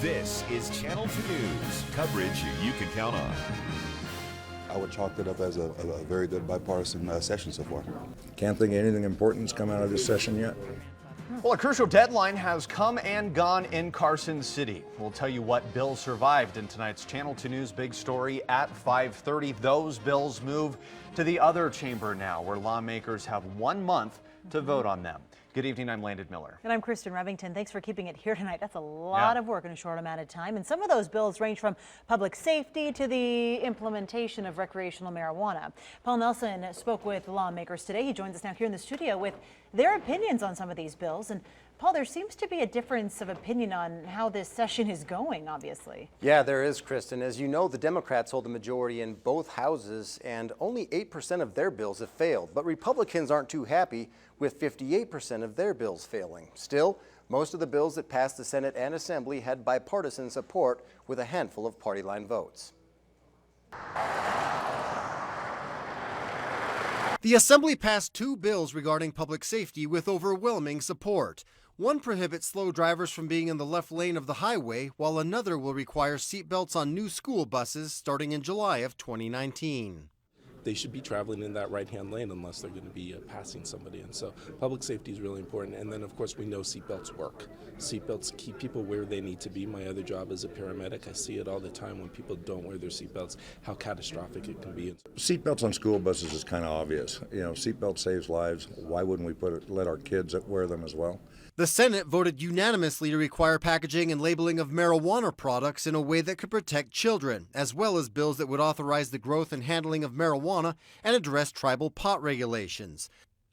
This is Channel 2 News, coverage you can count on. I would chalk it up as a very good bipartisan session so far. Can't think anything important's come out of this session yet. Well, a crucial deadline has come and gone in Carson City. We'll tell you what bills survived in tonight's Channel 2 News Big Story at 5:30. Those bills move to the other chamber now, where lawmakers have 1 month to vote on them. Good evening, I'm Landon Miller. And I'm Kristen Revington. Thanks for keeping it here tonight. That's a lot of work in a short amount of time. And some of those bills range from public safety to the implementation of recreational marijuana. Paul Nelson spoke with lawmakers today. He joins us now here in the studio with their opinions on some of these bills. And Paul, there seems to be a difference of opinion on how this session is going, obviously. Yeah, there is, Kristen. As you know, the Democrats hold the majority in both houses, and only 8% of their bills have failed. But Republicans aren't too happy with 58% of their bills failing. Still, most of the bills that passed the Senate and Assembly had bipartisan support with a handful of party line votes. The Assembly passed 2 bills regarding public safety with overwhelming support. One prohibits slow drivers from being in the left lane of the highway, while another will require seatbelts on new school buses starting in July of 2019. They should be traveling in that right-hand lane unless they're going to be passing somebody. And so public safety is really important. And then, of course, we know seatbelts work. Seatbelts keep people where they need to be. My other job as a paramedic, I see it all the time when people don't wear their seatbelts, how catastrophic it can be. Seatbelts on school buses is kind of obvious. You know, seatbelt saves lives. Why wouldn't we let our kids wear them as well? The Senate voted unanimously to require packaging and labeling of marijuana products in a way that could protect children, as well as bills that would authorize the growth and handling of marijuana and address tribal pot regulations.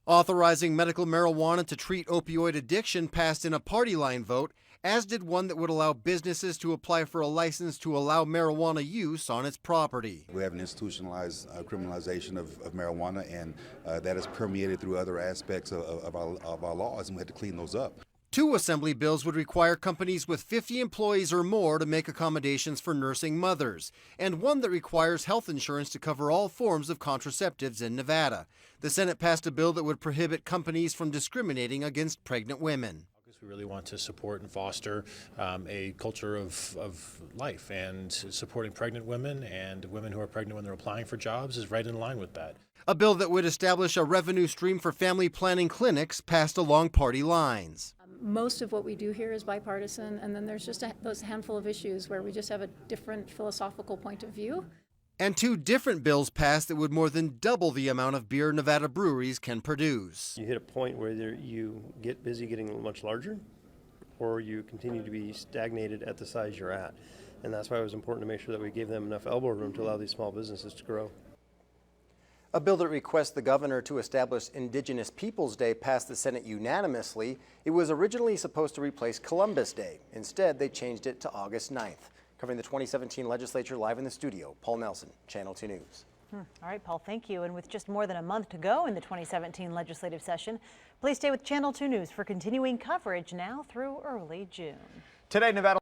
Authorizing medical marijuana to treat opioid addiction passed in a party line vote, as did one that would allow businesses to apply for a license to allow marijuana use on its property. We have an institutionalized criminalization of marijuana, and that has permeated through other aspects of our laws, and we had to clean those up. 2 Assembly bills would require companies with 50 employees or more to make accommodations for nursing mothers, and one that requires health insurance to cover all forms of contraceptives in Nevada. The Senate passed a bill that would prohibit companies from discriminating against pregnant women. We really want to support and foster a culture of life, and supporting pregnant women and women who are pregnant when they're applying for jobs is right in line with that. A bill that would establish a revenue stream for family planning clinics passed along party lines. Most of what we do here is bipartisan, and then there's just those handful of issues where we just have a different philosophical point of view. And 2 different bills passed that would more than double the amount of beer Nevada breweries can produce. You hit a point where you get busy getting much larger, or you continue to be stagnated at the size you're at. And that's why it was important to make sure that we gave them enough elbow room to allow these small businesses to grow. A bill that requests the governor to establish Indigenous Peoples Day passed the Senate unanimously. It was originally supposed to replace Columbus Day. Instead, they changed it to August 9th. Covering the 2017 legislature live in the studio, Paul Nelson, Channel 2 News. All right, Paul, thank you. And with just more than a month to go in the 2017 legislative session, please stay with Channel 2 News for continuing coverage now through early June. Today, Nevada